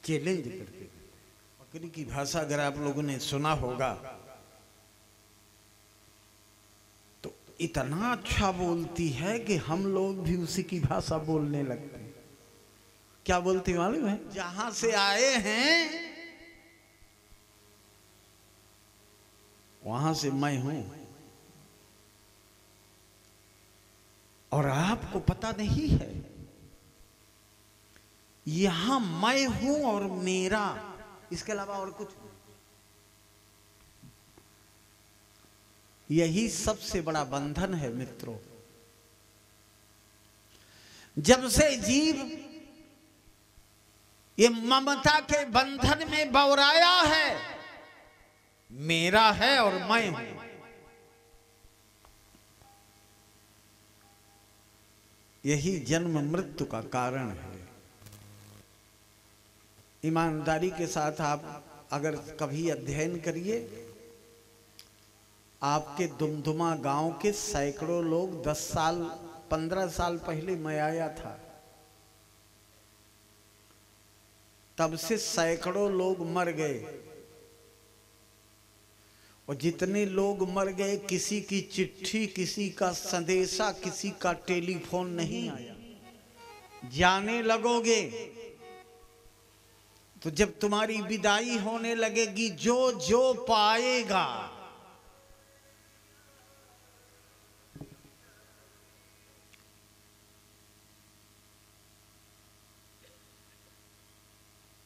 Challenge करते थे। बकरी की भाषा अगर आप लोगों ने सुना होगा तो इतना अच्छा बोलती है कि हम लोग भी उसी की भाषा बोलने लगते हैं। क्या बोलती मालूम है? जहां से आए हैं वहां से मैं हूं, और आपको पता नहीं है यहां मैं हूं और मेरा, इसके अलावा और कुछ नहीं। यही सबसे बड़ा बंधन है मित्रों। जब से जीव ये ममता के बंधन में बौराया है, मेरा है और मैं हूं, यही जन्म मृत्यु का कारण है। ईमानदारी के साथ आप अगर कभी अध्ययन करिए, आपके दुमदुमा गांव के सैकड़ों लोग 10 साल 15 साल पहले मैं आया था, तब से सैकड़ों लोग मर गए, और जितने लोग मर गए किसी की चिट्ठी, किसी का संदेशा, किसी का टेलीफोन नहीं आया। जाने लगोगे तो जब तुम्हारी विदाई होने लगेगी, जो जो पाएगा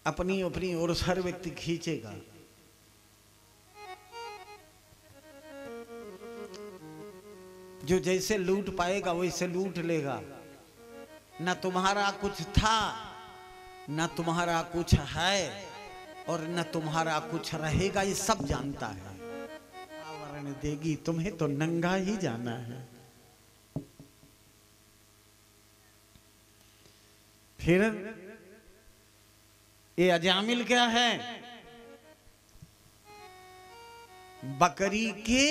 अपनी अपनी ओर हर व्यक्ति खींचेगा। जो जैसे लूट पाएगा वैसे लूट लेगा। ना तुम्हारा कुछ था, ना तुम्हारा कुछ है, और न तुम्हारा कुछ रहेगा, ये सब जानता है। आवरण देगी तुम्हें तो नंगा ही जाना है। फिर ये अजामिल क्या है? बकरी के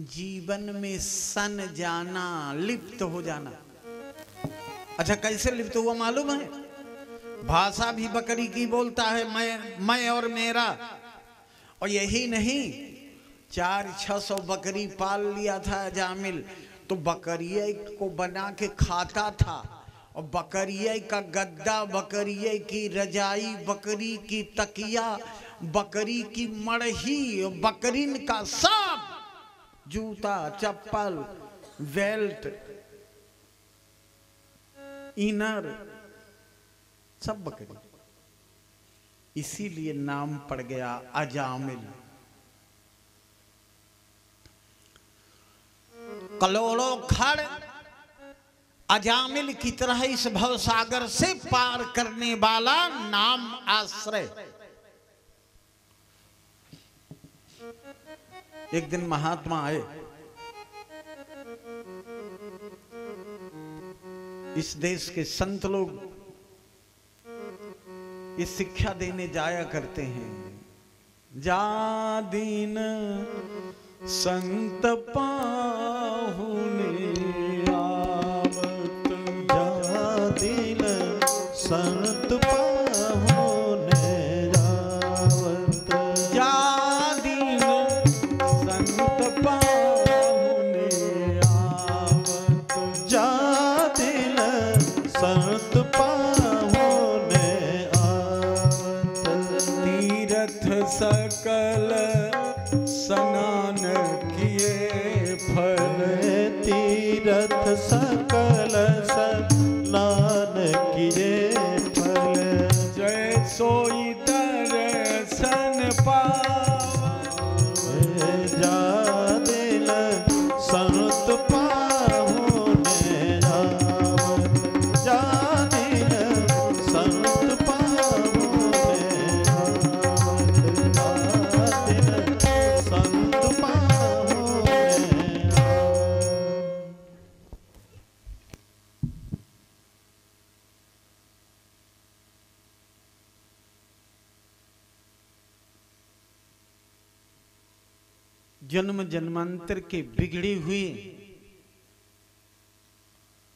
जीवन में सन जाना, लिप्त हो जाना। अच्छा, कैसे लिप्त हुआ मालूम है? भाषा भी बकरी की बोलता है, मैं और मेरा। और यही नहीं, 400-600 बकरी पाल लिया था अजामिल, तो बकरिये को बना के खाता था, और बकरिये का गद्दा, बकरिये की रजाई, बकरी की तकिया, बकरी की मड़ही, बकरीन का सब जूता, चप्पल, बेल्ट, इनर, सब बकरी। इसीलिए नाम पड़ गया अजामिल। करोड़ों खड़ अजामिल की तरह इस भवसागर से पार करने वाला नाम आश्रय। एक दिन महात्मा आए, इस देश के संत लोग ये शिक्षा देने जाया करते हैं। जा दीन संत पाहुने आवत, जा दीन संत पाहुने आवत, जा दीन संत पाहुने आवत, जा दीन संत पाहुने आवत। तीर्थ सकल स्नान किए फल, तीर्थ सकल स्नान किए फल, जय सोई दर्शन पावे, जा दिल संत पाहुने आवत, जा दिल संत पाहुने आवत, जा दिल संत पाहुने आवत। जन्म जन्मांतर के बिगड़े हुए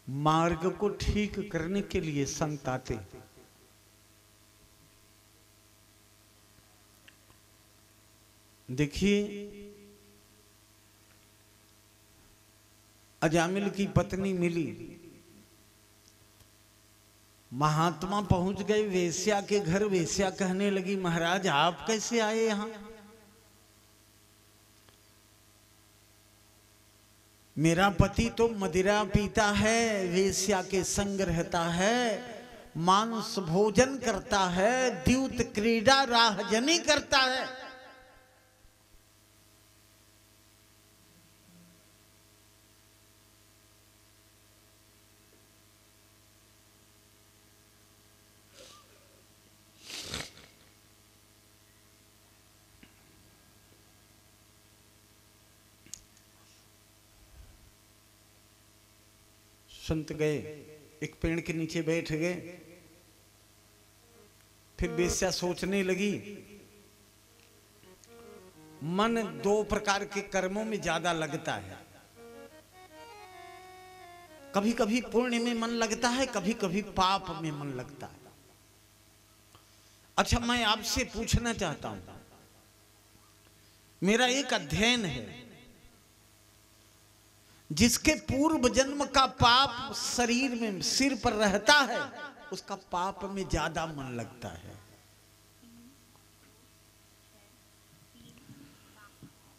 मार्ग को ठीक करने के लिए संत आते। देखिए, अजामिल की पत्नी मिली, महात्मा पहुंच गए वेश्या के घर। वेश्या कहने लगी, महाराज आप कैसे आए यहां? मेरा पति तो मदिरा पीता है, वेश्या के संग रहता है, मांस भोजन करता है, द्यूत क्रीड़ा राहजनी करता है। संत गए, एक पेड़ के नीचे बैठ गए। फिर वेश्या सोचने लगी। मन दो प्रकार के कर्मों में ज्यादा लगता है, कभी कभी पुण्य में मन लगता है, कभी कभी पाप में मन लगता है। अच्छा, मैं आपसे पूछना चाहता हूं, मेरा एक अध्ययन है, जिसके पूर्व जन्म का पाप शरीर में सिर पर रहता है, उसका पाप में ज्यादा मन लगता है,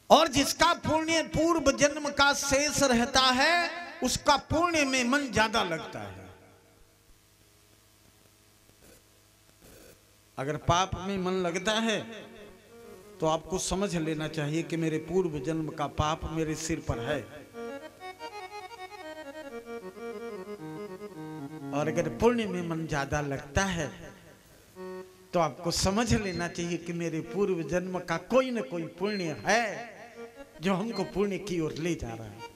और जिसका पुण्य पूर्व जन्म का शेष रहता है, उसका पुण्य में मन ज्यादा लगता है। अगर पाप में मन लगता है तो आपको समझ लेना चाहिए कि मेरे पूर्व जन्म का पाप मेरे सिर पर है, और अगर पुण्य में मन ज्यादा लगता है तो आपको समझ लेना चाहिए कि मेरे पूर्व जन्म का कोई न कोई पुण्य है जो हमको पुण्य की ओर ले जा रहा है।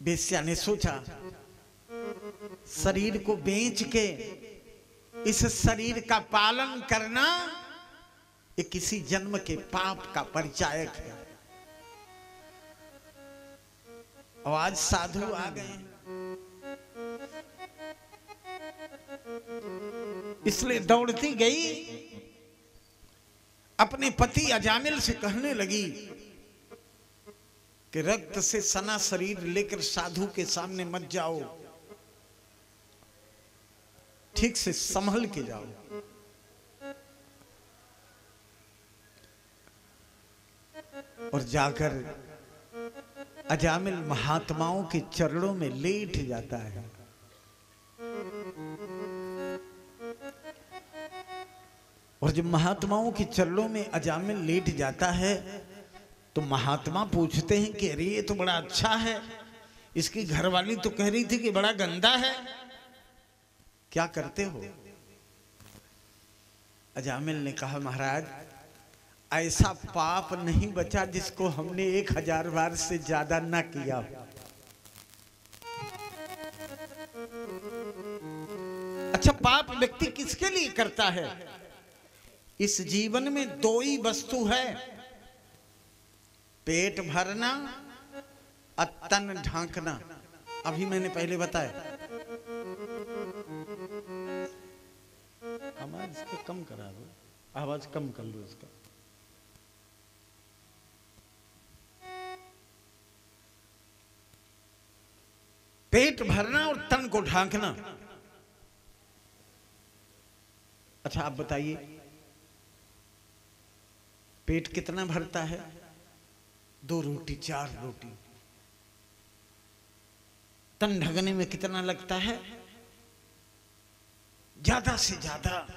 वेश्या ने सोचा, शरीर को बेच के इस शरीर का पालन करना ये किसी जन्म के पाप का परिचायक है। और आज साधु आ गए, इसलिए दौड़ती गई, अपने पति अजामिल से कहने लगी कि रक्त से सना शरीर लेकर साधु के सामने मत जाओ, ठीक से संभल के जाओ। और जाकर अजामिल महात्माओं के चरणों में लेट जाता है। और जब महात्माओं के चरणों में अजामिल लेट जाता है तो महात्मा पूछते हैं कि अरे ये तो बड़ा अच्छा है, इसकी घरवाली तो कह रही थी कि बड़ा गंदा है, क्या करते हो? अजामिल ने कहा, महाराज ऐसा पाप नहीं बचा जिसको हमने 1000 बार से ज्यादा ना किया। अच्छा, पाप व्यक्ति किसके लिए करता है? इस जीवन में 2 ही वस्तु है, पेट भरना और तन ढांकना। अभी मैंने पहले बताया। आवाज इसको कम करा दो, आवाज कम कर लो इसका। पेट भरना और तन को ढांकना। अच्छा, आप बताइए, पेट कितना भरता है? 2 रोटी 4 रोटी। तन ढकने में कितना लगता है? ज्यादा से ज्यादा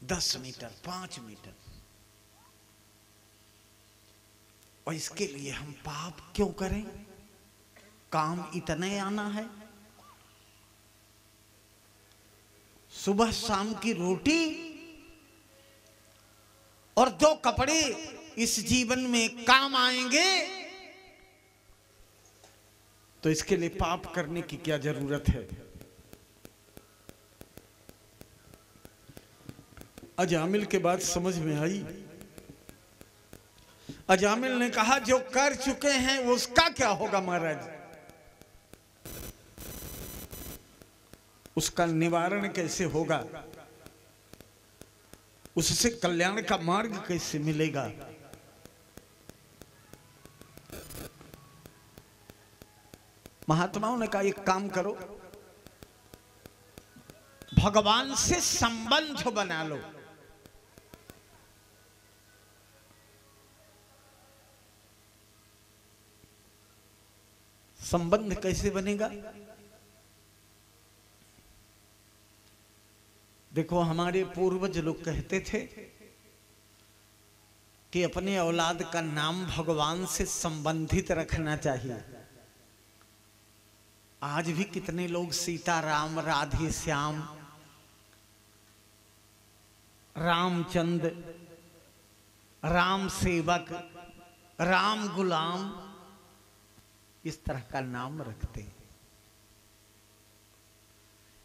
10 मीटर 5 मीटर। और इसके लिए हम पाप क्यों करें? काम इतने आना है, सुबह शाम की रोटी और 2 कपड़े इस जीवन में काम आएंगे, तो इसके लिए पाप करने की क्या जरूरत है? अजामिल के बात समझ में आई। अजामिल ने कहा, जो कर चुके हैं उसका क्या होगा महाराज? उसका निवारण कैसे होगा, उससे कल्याण का मार्ग कैसे मिलेगा। महात्माओं ने कहा एक काम करो, भगवान से संबंध बना लो। संबंध कैसे बनेगा? देखो, हमारे पूर्वज लोग कहते थे कि अपने औलाद का नाम भगवान से संबंधित रखना चाहिए। आज भी कितने लोग सीताराम, राधे श्याम, रामचंद्र, राम सेवक, राम गुलाम, इस तरह का नाम रखते हैं।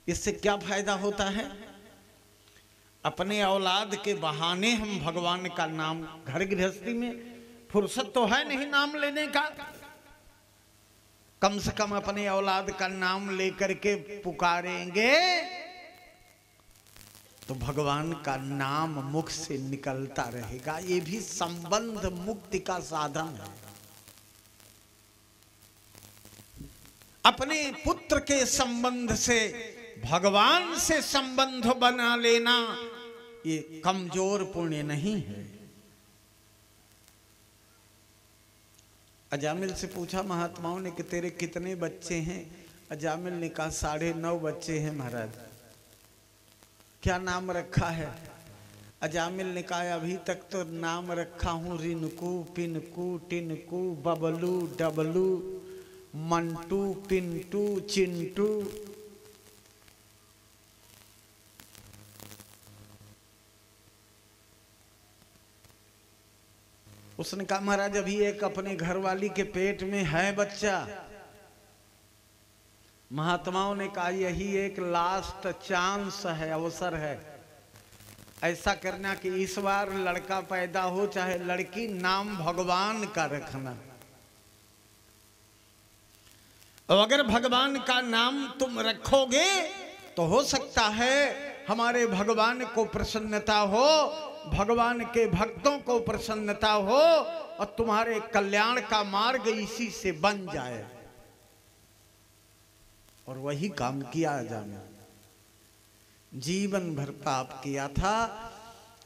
इससे क्या फायदा होता है? अपने औलाद के बहाने हम भगवान का नाम, घर गृहस्थी में फुर्सत तो है नहीं नाम लेने का, कम से कम अपने औलाद का नाम लेकर के पुकारेंगे तो भगवान का नाम मुख से निकलता रहेगा। ये भी संबंध मुक्ति का साधन है। अपने पुत्र के संबंध से भगवान से संबंध बना लेना ये कमजोर पुण्य नहीं है। अजामिल से पूछा महात्माओं ने कि तेरे कितने बच्चे हैं? अजामिल ने कहा 9.5 बच्चे हैं महाराज। क्या नाम रखा है? अजामिल ने कहा अभी तक तो नाम रखा हूं रिनको, पिनको, टिनको, बबलू, डबलू, मंटू, पिंटू, चिंटू। उसने कहा महाराज अभी एक अपने घरवाली के पेट में है बच्चा। महात्माओं ने कहा यही एक लास्ट चांस है, अवसर है। ऐसा करना कि इस बार लड़का पैदा हो चाहे लड़की, नाम भगवान का रखना। और अगर भगवान का नाम तुम रखोगे तो हो सकता है हमारे भगवान को प्रसन्नता हो, भगवान के भक्तों को प्रसन्नता हो और तुम्हारे कल्याण का मार्ग इसी से बन जाए। और वही काम किया जाना। जीवन भर पाप किया था,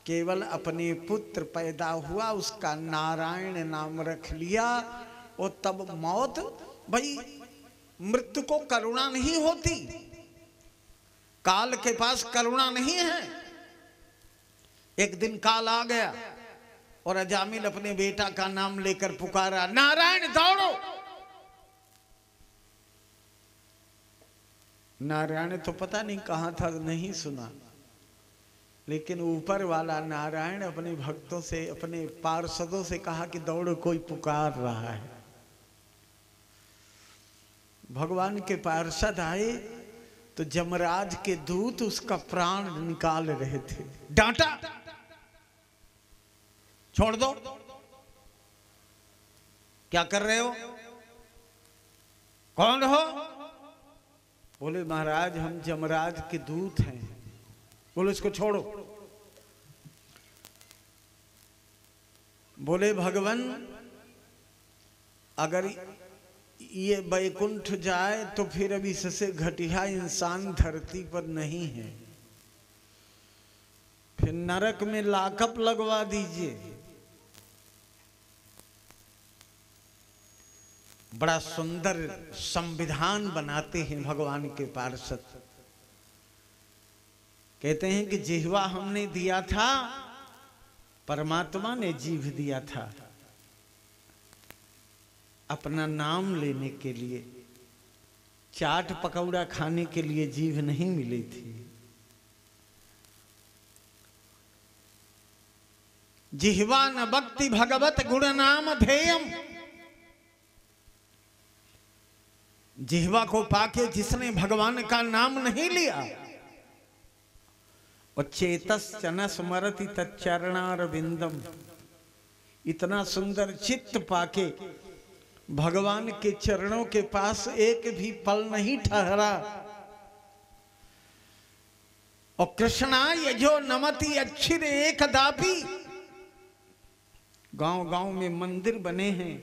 केवल अपने पुत्र पैदा हुआ उसका नारायण नाम रख लिया और तब मौत। भाई मृत्यु को करुणा नहीं होती, काल के पास करुणा नहीं है। एक दिन काल आ गया और अजामिल अपने बेटा का नाम लेकर पुकारा, नारायण दौड़ो। नारायण तो पता नहीं कहां था, नहीं सुना, लेकिन ऊपर वाला नारायण अपने भक्तों से, अपने पार्षदों से कहा कि दौड़ो, कोई पुकार रहा है। भगवान के पार्षद आए तो जमराज के दूत उसका प्राण निकाल रहे थे। डांटा, छोड़ दो, क्या कर रहे हो, कौन हो? बोले महाराज हम जमराज के दूत हैं। बोले इसको छोड़ो। बोले भगवान अगर ये बैकुंठ जाए तो फिर अब इससे घटिया इंसान धरती पर नहीं है, फिर नरक में लाकअप लगवा दीजिए। बड़ा सुंदर संविधान बनाते हैं भगवान के पार्षद। कहते हैं कि जिह्वा हमने दिया था, परमात्मा ने जीभ दिया था अपना नाम लेने के लिए, चाट पकौड़ा खाने के लिए जीभ नहीं मिली थी। जिह्वा न भक्ति भगवत गुण नाम ध्येयम। जिह्वा को पाके जिसने भगवान का नाम नहीं लिया, और चेतस न स्मरति तच्चरणारविंदम, इतना सुंदर चित्त पाके भगवान के चरणों के पास एक भी पल नहीं ठहरा, और कृष्णा यजो नमति अच्छिरे कदापि। गांव गांव में मंदिर बने हैं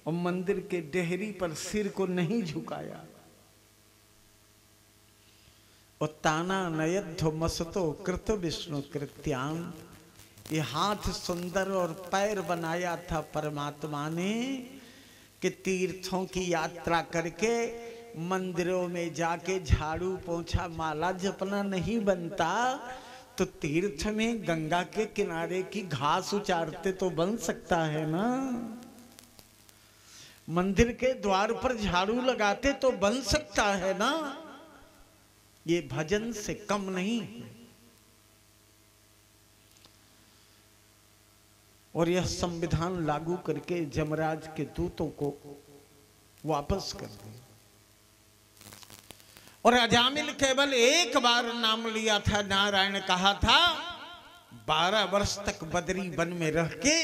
और मंदिर के डेहरी पर सिर को नहीं झुकाया। और ताना नयध्व मसतो कृत विष्णु कृत्यान, ये हाथ सुंदर और पैर बनाया था परमात्मा ने कि तीर्थों की यात्रा करके मंदिरों में जाके झाड़ू पोंछा माला जपना नहीं बनता, तो तीर्थ में गंगा के किनारे की घास उचारते तो बन सकता है ना। मंदिर के द्वार पर झाड़ू लगाते तो बन सकता है ना। ये भजन से कम नहीं। और यह संविधान लागू करके जमराज के दूतों को वापस कर दिया। और अजामिल केवल एक बार नाम लिया था, नारायण कहा था। 12 वर्ष तक बद्री वन में रह के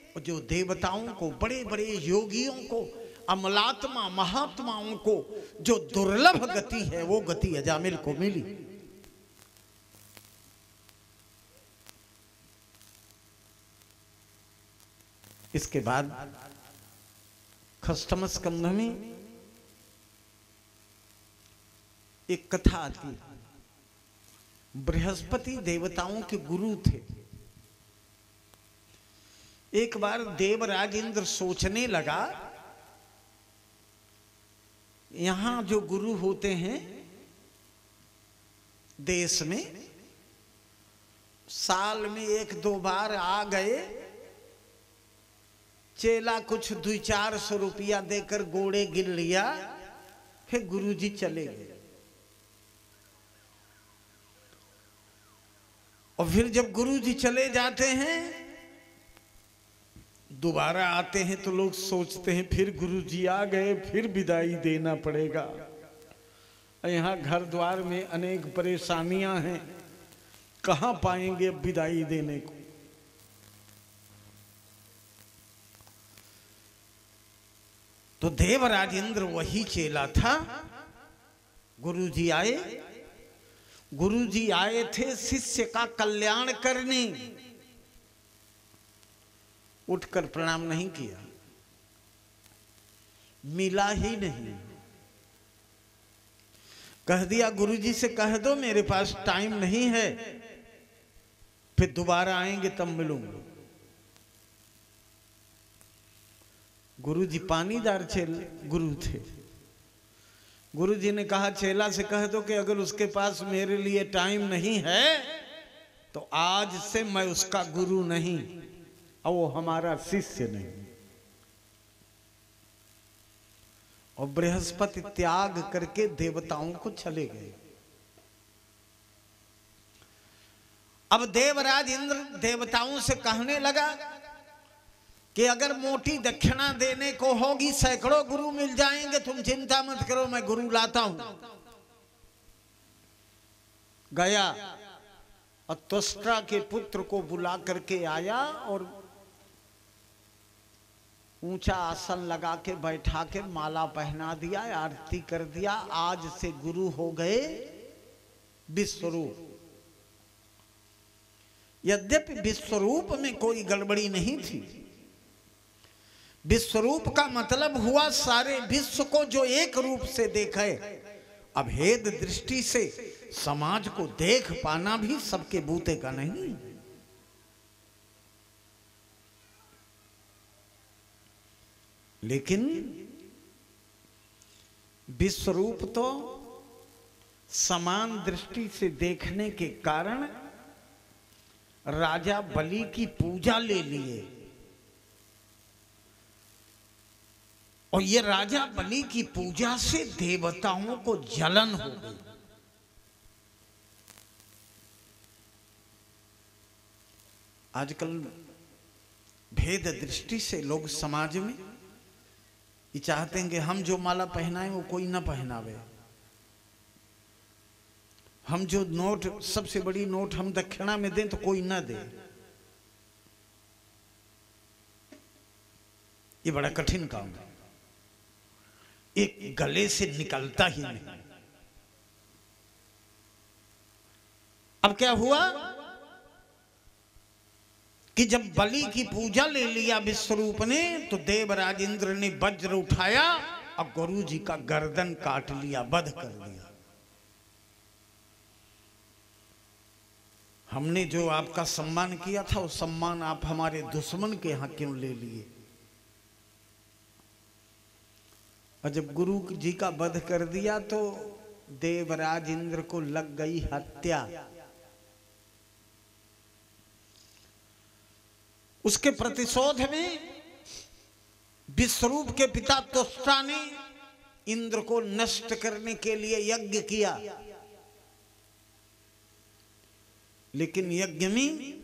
और जो देवताओं को, बड़े बड़े योगियों को, अमलात्मा महात्माओं को जो दुर्लभ गति है, वो गति अजामिल को मिली। इसके बाद खष्टम स्कंध में एक कथा आती है। बृहस्पति देवताओं के गुरु थे। एक बार देवराज इंद्र सोचने लगा, यहां जो गुरु होते हैं देश में, साल में 1-2 बार आ गए, चेला कुछ 200-400 रुपया देकर गोड़े गिन लिया, फिर गुरुजी चले गए। और फिर जब गुरुजी चले जाते हैं, दोबारा आते हैं तो लोग सोचते हैं फिर गुरुजी आ गए, फिर विदाई देना पड़ेगा। यहाँ घर द्वार में अनेक परेशानियां हैं, कहां पाएंगे अब विदाई देने को। तो देवराज इंद्र वही चेला था। गुरुजी आए, गुरुजी आए थे शिष्य का कल्याण करने। उठकर प्रणाम नहीं किया, मिला ही नहीं। कह दिया गुरुजी से कह दो मेरे पास टाइम नहीं है, फिर दोबारा आएंगे तब मिलूंगा। गुरुजी पानीदार गुरु थे। गुरुजी ने कहा चेला से कह दो कि अगर उसके पास मेरे लिए टाइम नहीं है तो आज से मैं उसका गुरु नहीं और वो हमारा शिष्य नहीं। और बृहस्पति त्याग करके देवताओं को चले गए। अब देवराज इंद्र देवताओं से कहने लगा कि अगर मोटी दक्षिणा देने को होगी, सैकड़ों गुरु मिल जाएंगे, तुम चिंता मत करो, मैं गुरु लाता हूं। गया और त्वष्टा के पुत्र को बुला करके आया और ऊंचा आसन लगा के बैठा के माला पहना दिया, आरती कर दिया। आज से गुरु हो गए विश्वरूप। यद्यपि विश्वरूप में कोई गड़बड़ी नहीं थी। विश्वरूप का मतलब हुआ सारे विश्व को जो एक रूप से देखे। अभेद दृष्टि से समाज को देख पाना भी सबके बूते का नहीं। लेकिन विश्वरूप तो समान दृष्टि से देखने के कारण राजा बलि की पूजा ले लिए। और ये राजा बलि की पूजा से देवताओं को जलन हो गई। आजकल भेद दृष्टि से लोग समाज में ये चाहते हैं कि हम जो माला पहनाएं वो कोई ना पहनावे। हम जो नोट, सबसे बड़ी नोट हम दक्षिणा में दें तो कोई ना दे। ये बड़ा कठिन काम है, एक गले से निकलता ही नहीं। अब क्या हुआ कि जब बलि की पूजा ले लिया विश्वरूप ने, तो देवराज इंद्र ने वज्र उठाया और गुरु जी का गर्दन काट लिया, वध कर दिया। हमने जो आपका सम्मान किया था, वो सम्मान आप हमारे दुश्मन के यहां क्यों ले लिए? और जब गुरु जी का वध कर दिया तो देवराज इंद्र को लग गई हत्या। उसके प्रतिशोध में विश्वरूप के पिता त्वष्टा ने इंद्र को नष्ट करने के लिए यज्ञ किया, लेकिन यज्ञ में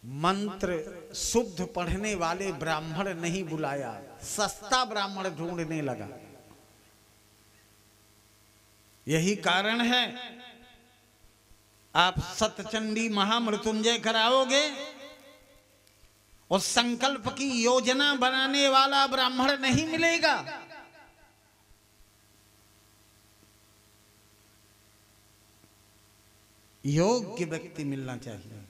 मंत्र शुद्ध पढ़ने वाले ब्राह्मण नहीं बुलाया, सस्ता ब्राह्मण ढूंढने लगा। यही कारण है आप सतचंडी महामृत्युंजय कराओगे और संकल्प की योजना बनाने वाला ब्राह्मण नहीं मिलेगा। योग्य व्यक्ति मिलना चाहिए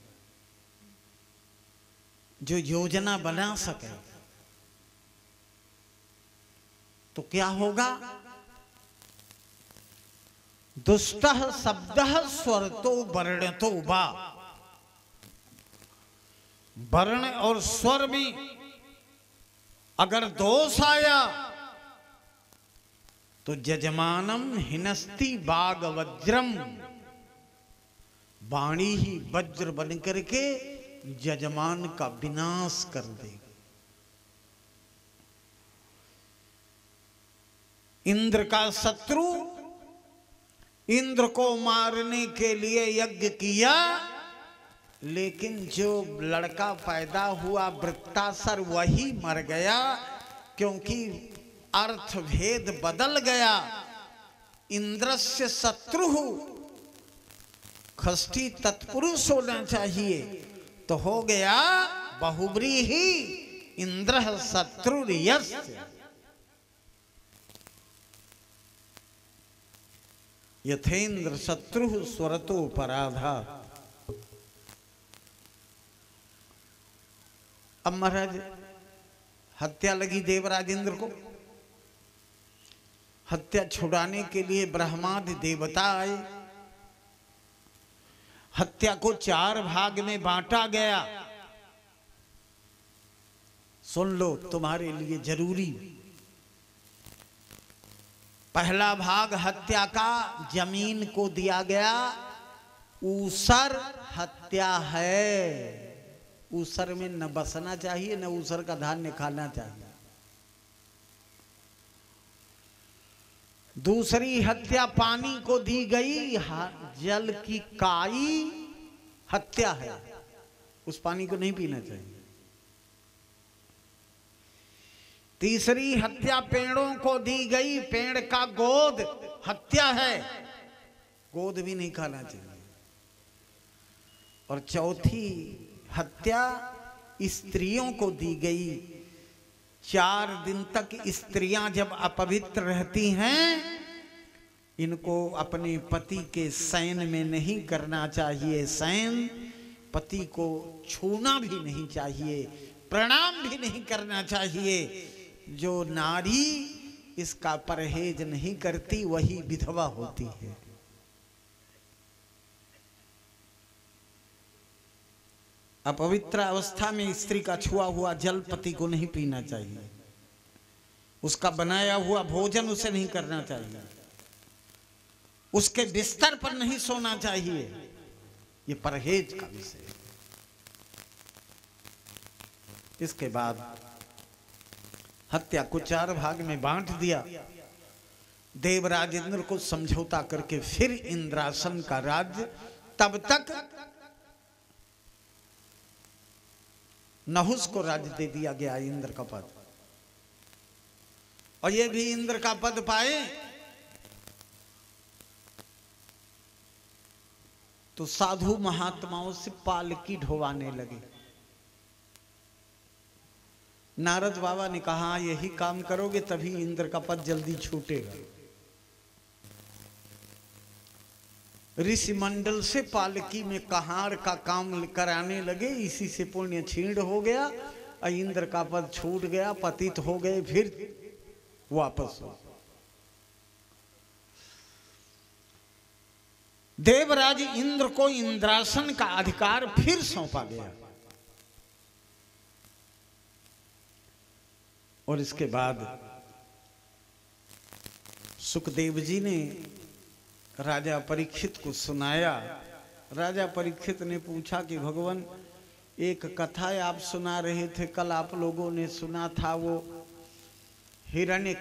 जो योजना बना सके। तो क्या होगा? दुष्टः शब्दः स्वरतो वर्णतो वा। वर्ण और स्वर में अगर दोष आया तो जजमानम हिनस्ति बाग वज्रम। वाणी ही वज्र बन करके जजमान का विनाश कर देगा। इंद्र का शत्रु इंद्र को मारने के लिए यज्ञ किया, लेकिन जो लड़का पैदा हुआ वृत्तासुर वही मर गया, क्योंकि अर्थ भेद बदल गया। इंद्रस्य शत्रु खष्टी तत्पुरुष होना चाहिए, तो हो गया बहुव्रीहि इंद्र शत्रुर्यस्य। यथेन्द्र शत्रु स्वरतो पराधा। अब महाराज हत्या लगी देवराज इंद्र को। हत्या छुड़ाने के लिए ब्रह्मादि देवता आए। हत्या को 4 भाग में बांटा गया। सुन लो, तुम्हारे लिए जरूरी। पहला भाग हत्या का जमीन को दिया गया। ऊसर हत्या है। ऊसर में न बसना चाहिए, न ऊसर का धान्य खाना चाहिए। दूसरी हत्या पानी को दी गई। जल की काई हत्या है, उस पानी को नहीं पीना चाहिए। तीसरी हत्या पेड़ों को दी गई। पेड़ का गोद हत्या है, गोद भी नहीं खाना चाहिए। और चौथी हत्या स्त्रियों को दी गई। 4 दिन तक स्त्रियां जब अपवित्र रहती हैं, इनको अपने पति के शयन में नहीं करना चाहिए। शयन पति को छूना भी नहीं चाहिए, प्रणाम भी नहीं करना चाहिए। जो नारी इसका परहेज नहीं करती वही विधवा होती है। अपवित्र अवस्था में स्त्री का छुआ हुआ जल पति को नहीं पीना चाहिए। उसका बनाया हुआ भोजन उसे नहीं करना चाहिए। उसके बिस्तर पर नहीं सोना चाहिए। ये परहेज का विषय। इसके बाद हत्या को 4 भाग में बांट दिया। देवराज इंद्र को समझौता करके फिर इंद्रासन का राज्य, तब तक नहुस को राज्य दे दिया गया, इंद्र का पद। और ये भी इंद्र का पद पाए तो साधु महात्माओं से पालकी ढोवाने लगे। नारद बाबा ने कहा, यही काम करोगे तभी इंद्र का पद जल्दी छूटेगा। ऋषि मंडल से पालकी में कहार का काम कराने लगे, इसी से पुण्य छीण हो गया और इंद्र का पद छूट गया, पतित हो गए, फिर वापस हो। देवराज इंद्र को इंद्रासन का अधिकार फिर सौंपा गया। और इसके बाद सुखदेव जी ने राजा परीक्षित को सुनाया। राजा परीक्षित ने पूछा कि भगवान, एक कथा आप सुना रहे थे, कल आप लोगों ने सुना था, वो हिरण्य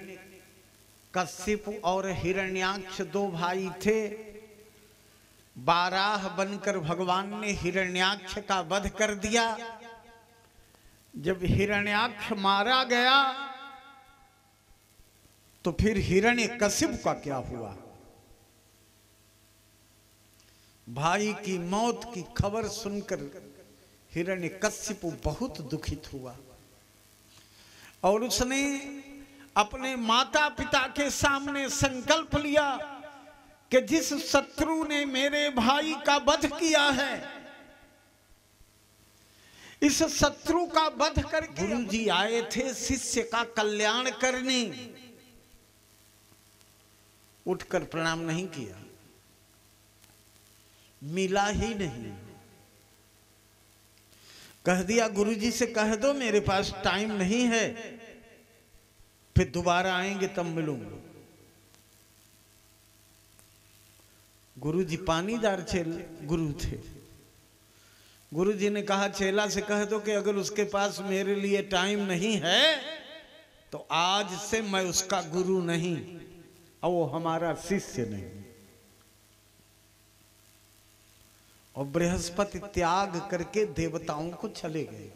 कश्यप और हिरण्याक्ष दो भाई थे। बाराह बनकर भगवान ने हिरण्याक्ष का वध कर दिया। जब हिरण्याक्ष मारा गया तो फिर हिरण्यकशिप का क्या हुआ? भाई की मौत की खबर सुनकर हिरण्यकशिप बहुत दुखित हुआ और उसने अपने माता पिता के सामने संकल्प लिया कि जिस शत्रु ने मेरे भाई का वध किया है, इस शत्रु का वध करके गुरु जी आए थे शिष्य का कल्याण करने, उठकर प्रणाम नहीं किया, मिला ही नहीं। कह दिया गुरु जी से कह दो मेरे पास टाइम नहीं है, फिर दोबारा आएंगे तब मिलूंगा। गुरु जी पानीदार गुरु थे। गुरु जी ने कहा चेला से कह दो कि अगर उसके पास मेरे लिए टाइम नहीं है तो आज से मैं उसका गुरु नहीं और वो हमारा शिष्य नहीं। और बृहस्पति त्याग करके देवताओं को चले गए।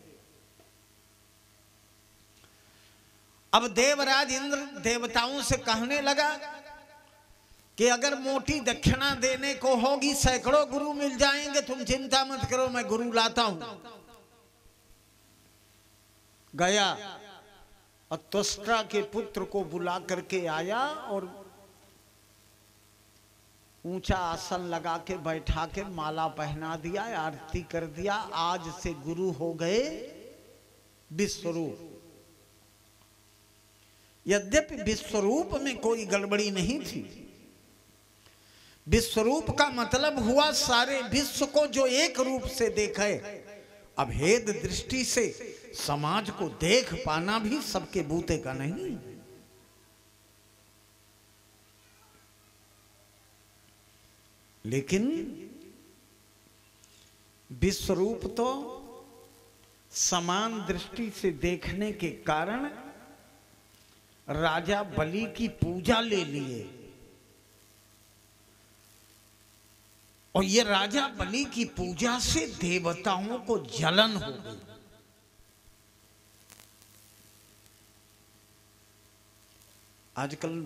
अब देवराज इंद्र देवताओं से कहने लगा कि अगर मोटी दक्षिणा देने को होगी, सैकड़ों गुरु मिल जाएंगे, तुम चिंता मत करो, मैं गुरु लाता हूं। गया और त्वष्टा के पुत्र को बुला करके आया और ऊंचा आसन लगा के बैठा के माला पहना दिया, आरती कर दिया। आज से गुरु हो गए विश्वरूप। यद्यपि विश्वरूप में कोई गड़बड़ी नहीं थी। विश्वरूप का मतलब हुआ सारे विश्व को जो एक रूप से देखे। अभेद दृष्टि से समाज को देख पाना भी सबके बूते का नहीं। लेकिन विश्वरूप तो समान दृष्टि से देखने के कारण राजा बलि की पूजा ले लिए। और ये राजा बलि की पूजा से देवताओं को जलन हो गई। आजकल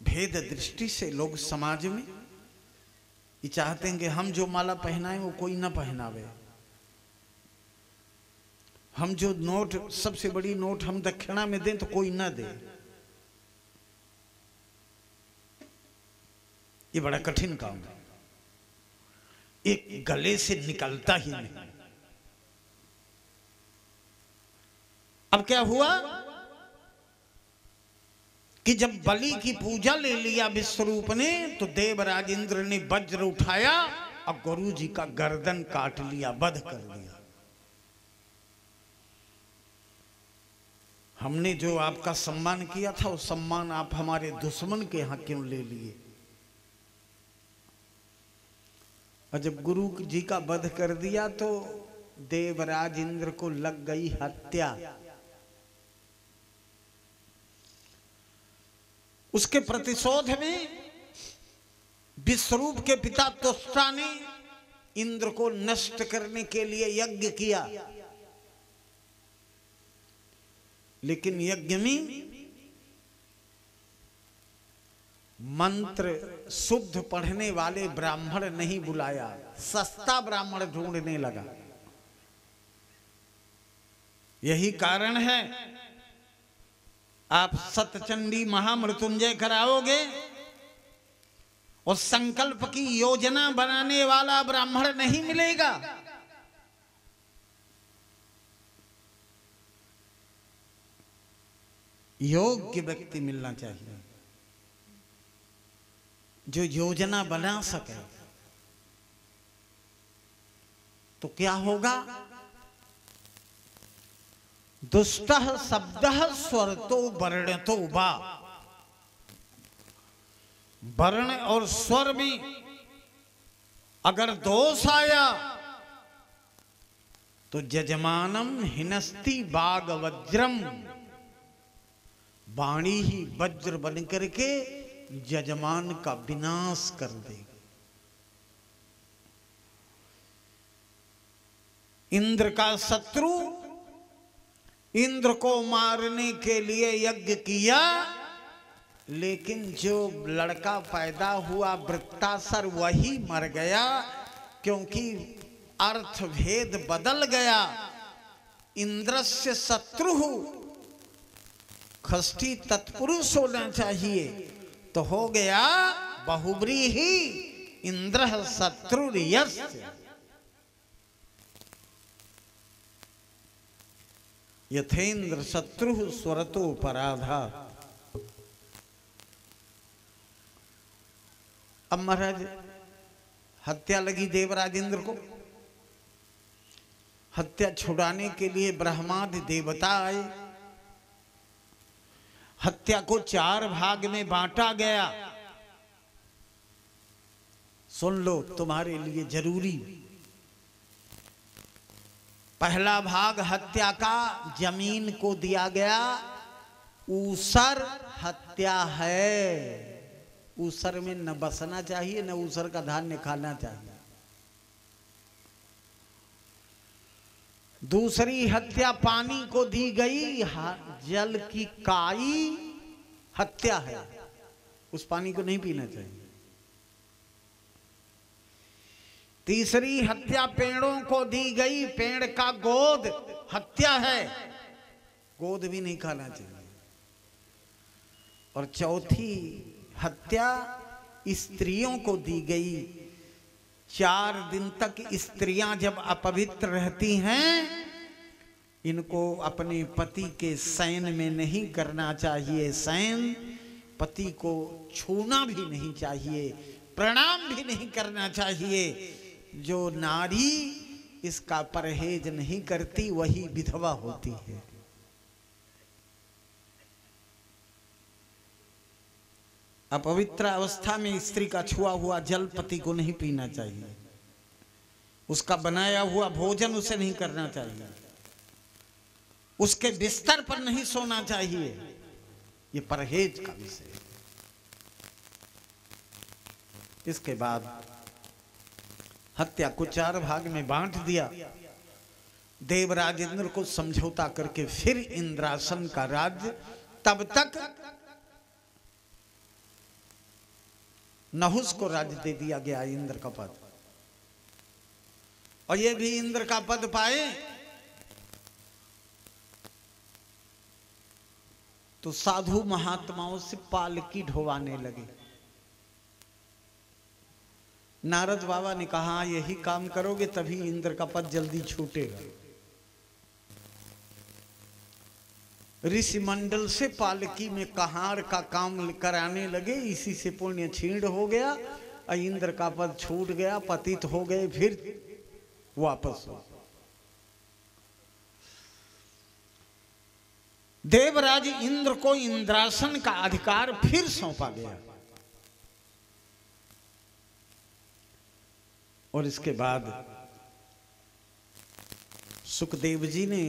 भेद दृष्टि से लोग समाज में ये चाहते हैं कि हम जो माला पहनाएं वो कोई ना पहनावे। हम जो नोट, सबसे बड़ी नोट हम दक्षिणा में दें तो कोई ना दे। ये बड़ा कठिन काम है, एक गले से निकलता ही नहीं। अब क्या हुआ कि जब बलि की पूजा ले लिया विश्वरूप ने, तो देवराज इंद्र ने वज्र उठाया और गुरु जी का गर्दन काट लिया, वध कर दिया। हमने जो आपका सम्मान किया था वो सम्मान आप हमारे दुश्मन के यहां क्यों ले लिए? और जब गुरु जी का वध कर दिया तो देवराज इंद्र को लग गई हत्या। उसके प्रतिशोध में विश्वरूप के पिता त्वष्टा ने इंद्र को नष्ट करने के लिए यज्ञ किया। लेकिन यज्ञ में मंत्र शुद्ध पढ़ने वाले ब्राह्मण नहीं बुलाया, सस्ता ब्राह्मण ढूंढने लगा। यही कारण है आप सतचंडी महामृत्युंजय कराओगे और संकल्प की योजना बनाने वाला ब्राह्मण नहीं मिलेगा। योग्य व्यक्ति मिलना चाहिए जो योजना बना सके। तो क्या होगा? दुष्टः शब्दः स्वरतो वर्णतो वा। वर्ण और स्वर में अगर दोष आया तो यजमानम हिनस्ति बाग वज्रम। वाणी ही वज्र बन करके यजमान का विनाश कर देगी। इंद्र का शत्रु इंद्र को मारने के लिए यज्ञ किया, लेकिन जो लड़का पैदा हुआ वृत्तासुर वही मर गया, क्योंकि अर्थ भेद बदल गया। इंद्रस्य शत्रु खष्टी तत्पुरुष होना चाहिए, तो हो गया बहुव्रीहि इंद्र शत्रुर्यस्य। यथेन्द्र शत्रु स्वरतो पराधा। अब महाराज हत्या लगी देवराज इंद्र को। हत्या छुड़ाने के लिए ब्रह्मादि देवता आए। हत्या को 4 भाग में बांटा गया। सुन लो, तुम्हारे लिए जरूरी। पहला भाग हत्या का जमीन को दिया गया। ऊसर हत्या है। ऊसर में न बसना चाहिए, न ऊसर का धान्य खाना चाहिए। दूसरी हत्या पानी को दी गई। जल की काई हत्या है, उस पानी को नहीं पीना चाहिए। तीसरी हत्या पेड़ों को दी गई। पेड़ का गोद हत्या है, गोद भी नहीं खाना चाहिए। और चौथी हत्या स्त्रियों को दी गई। 4 दिन तक स्त्रियां जब अपवित्र रहती हैं, इनको अपने पति के शयन में नहीं करना चाहिए। शयन पति को छूना भी नहीं चाहिए, प्रणाम भी नहीं करना चाहिए। जो नारी इसका परहेज नहीं करती वही विधवा होती है। अपवित्र अवस्था में स्त्री का छुआ हुआ जल पति को नहीं पीना चाहिए। उसका बनाया हुआ भोजन उसे नहीं करना चाहिए। उसके बिस्तर पर नहीं सोना चाहिए। ये परहेज का विषय। इसके बाद हत्या को 4 भाग में बांट दिया। देवराज इंद्र को समझौता करके फिर इंद्रासन का राज्य। तब तक नहुस को राज्य दे दिया गया, इंद्र का पद। और ये भी इंद्र का पद पाए तो साधु महात्माओं से पालकी ढोवाने लगे। नारद बाबा ने कहा, यही काम करोगे तभी इंद्र का पद जल्दी छूटेगा। ऋषि मंडल से पालकी में कहार का काम कराने लगे। इसी से पुण्य छीण हो गया और इंद्र का पद छूट गया। पतित हो गए, फिर वापस हो। देवराज इंद्र को इंद्रासन का अधिकार फिर सौंपा गया। और इसके बाद सुखदेव जी ने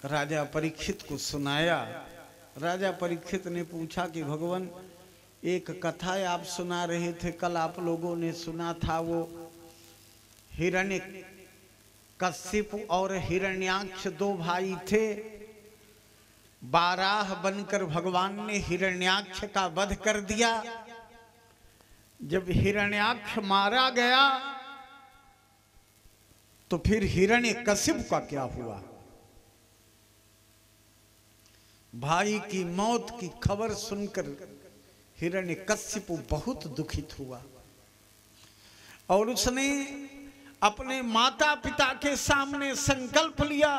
राजा परीक्षित को सुनाया। राजा परीक्षित ने पूछा कि भगवान, एक कथा आप सुना रहे थे, कल आप लोगों ने सुना था, वो हिरण्य कश्यप और हिरण्याक्ष 2 भाई थे। बाराह बनकर भगवान ने हिरण्याक्ष का वध कर दिया। जब हिरण्याक्ष मारा गया तो फिर हिरण्यकशिप का क्या हुआ? भाई की मौत की खबर सुनकर हिरण्यकश्यप बहुत दुखित हुआ और उसने अपने माता पिता के सामने संकल्प लिया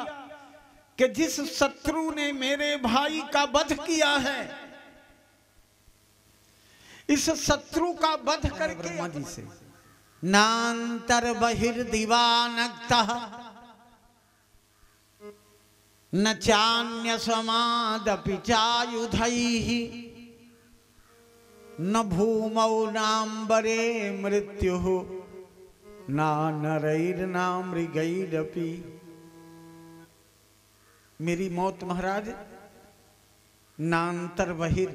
कि जिस शत्रु ने मेरे भाई का वध किया है, इस शत्रु का वध करके ब्रह्मा जी से नांतर बहिर्दिवानक्तः न चान्य समादपि चायुधैः न भूमौ नाम्बरे मृत्युः ना नरैर्ना मृगैरपि। मेरी मौत महाराज नांतर बहिर,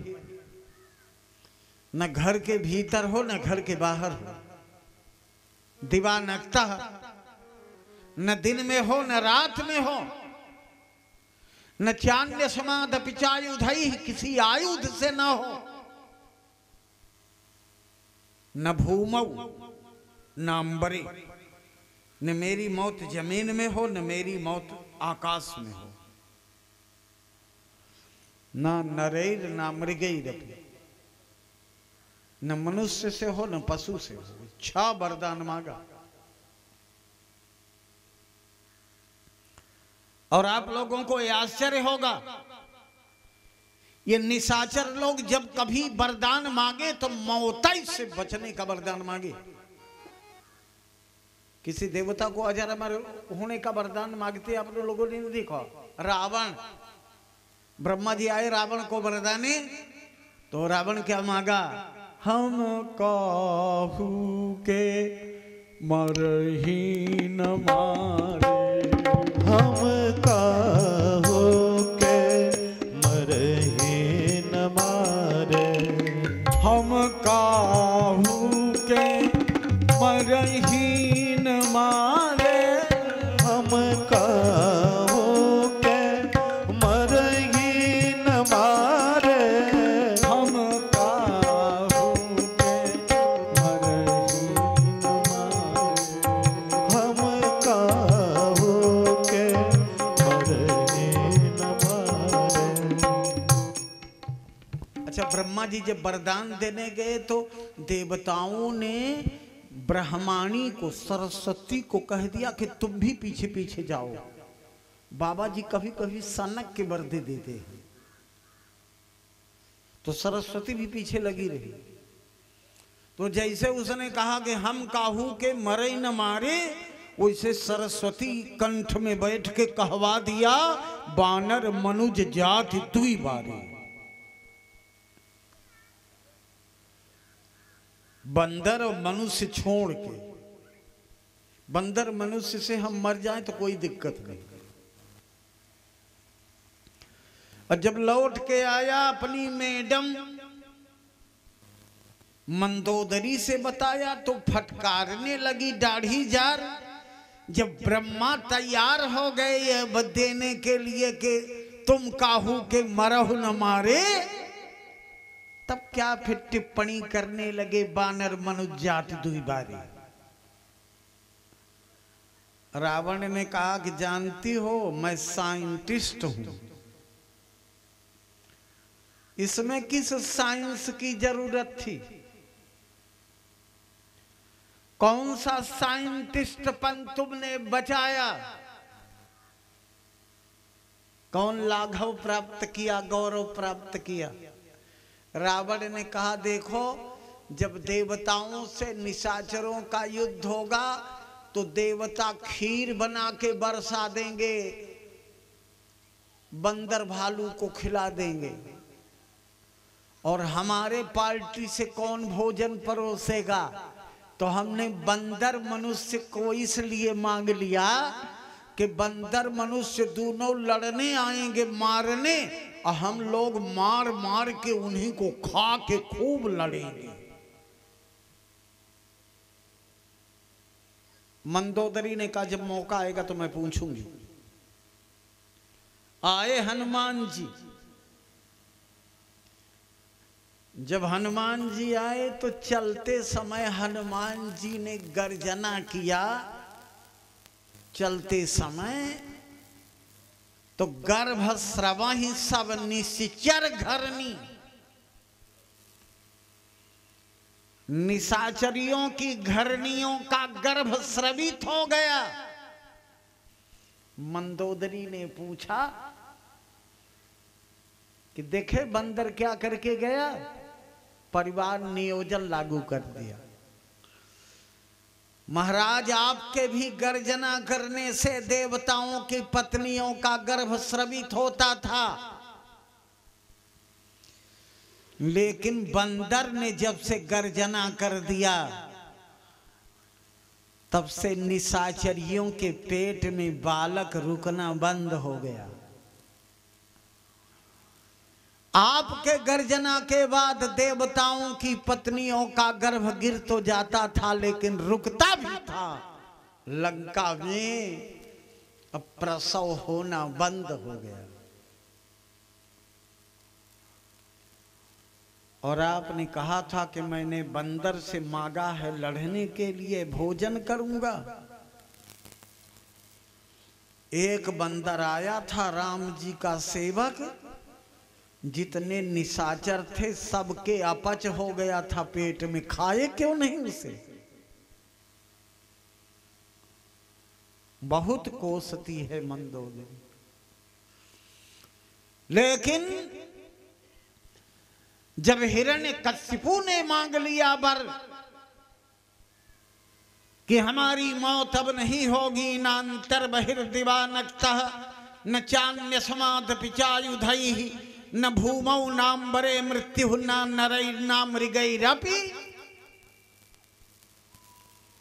न घर के भीतर हो न घर के बाहर हो, दिवानकता न दिन में हो न रात में हो, न चान्य समादपि चायुधैः किसी आयुध से न हो, न भूमौ न अंबरे, न मेरी मौत जमीन में हो न मेरी मौत आकाश में हो, न नरैर न मृगैरपि, न मनुष्य से हो न पशु से हो। 6 वरदान मांगा। और आप लोगों को यह आश्चर्य होगा, ये निशाचर लोग जब कभी वरदान मांगे तो मौताई से बचने का वरदान मांगे। किसी देवता को अजर अमर होने का वरदान मांगते आप लोगों ने देखा। रावण, ब्रह्मा जी आए रावण को वरदाने, तो रावण क्या मांगा? हम काहू के मरही न मारे, हम काहू के मरही न मारे, हम काहू के मरही न मारे, हम काहू के मरही न मारे, हम काहू के मरही न मारे, हम काहू के मरही न मारे। अच्छा, ब्रह्मा जी जब वरदान देने गए तो देवताओं ने ब्रह्माणी को, सरस्वती को कह दिया कि तुम भी पीछे पीछे जाओ। बाबा जी कभी कभी सनक के वर दे देते हैं, तो सरस्वती भी पीछे लगी रही। तो जैसे उसने कहा कि हम काहू के मरे न मारे, वैसे सरस्वती कंठ में बैठ के कहवा दिया, बानर मनुज जाति दुई बारे। बंदर और मनुष्य छोड़ के, बंदर मनुष्य से हम मर जाएं तो कोई दिक्कत नहीं। और जब लौट के आया अपनी मैडम मंदोदरी से बताया तो फटकारने लगी दाढ़ी जार। जब ब्रह्मा तैयार हो गए ये देने के लिए कि तुम काहू के मरहु न मारे, तब क्या फिर टिप्पणी करने लगे, बानर मनुज जाति दुई बारे। रावण ने कहा कि जानती हो मैं साइंटिस्ट हूं, इसमें किस साइंस की जरूरत थी? कौन सा साइंटिस्टपन तुमने बचाया? कौन लाघव प्राप्त किया, गौरव प्राप्त किया? रावण ने कहा देखो, जब देवताओं से निशाचरों का युद्ध होगा तो देवता खीर बना के बरसा देंगे, बंदर भालू को खिला देंगे, और हमारे पार्टी से कौन भोजन परोसेगा? तो हमने बंदर मनुष्य को इसलिए मांग लिया कि बंदर मनुष्य दोनों लड़ने आएंगे, मारने, और हम लोग मार मार के उन्हीं को खा के खूब लड़ेंगे। मंदोदरी ने कहा जब मौका आएगा तो मैं पूछूंगी। आए हनुमान जी। जब हनुमान जी आए तो चलते समय हनुमान जी ने गर्जना किया। चलते समय तो गर्भ स्रवहि सब निश्चर घरनी, निशाचरियों की घरनियों का गर्भ स्रवित हो गया। मंदोदरी ने पूछा कि देखे बंदर क्या करके गया। परिवार नियोजन लागू कर दिया। महाराज, आपके भी गर्जना करने से देवताओं की पत्नियों का गर्भ स्रवित होता था, लेकिन बंदर ने जब से गर्जना कर दिया तब से निशाचरियों के पेट में बालक रुकना बंद हो गया। आपके गर्जना के बाद देवताओं की पत्नियों का गर्भ गिर तो जाता था, लेकिन रुकता भी था। लंका में अब प्रसव होना बंद हो गया। और आपने कहा था कि मैंने बंदर से मांगा है लड़ने के लिए, भोजन करूंगा। एक बंदर आया था राम जी का सेवक, जितने निशाचर थे सबके अपच हो गया था पेट में, खाए क्यों नहीं उसे। बहुत कोसती है मंदोदरी। लेकिन जब हिरण्यकशिपु ने मांग लिया वर कि हमारी मौत अब नहीं होगी, नान्तर बहिर्दिवानक्तः न चान्य समाद पिचायुधैः न भूमौ नाम्बरे मृत्यु न नरैर्ना मृगैरपि,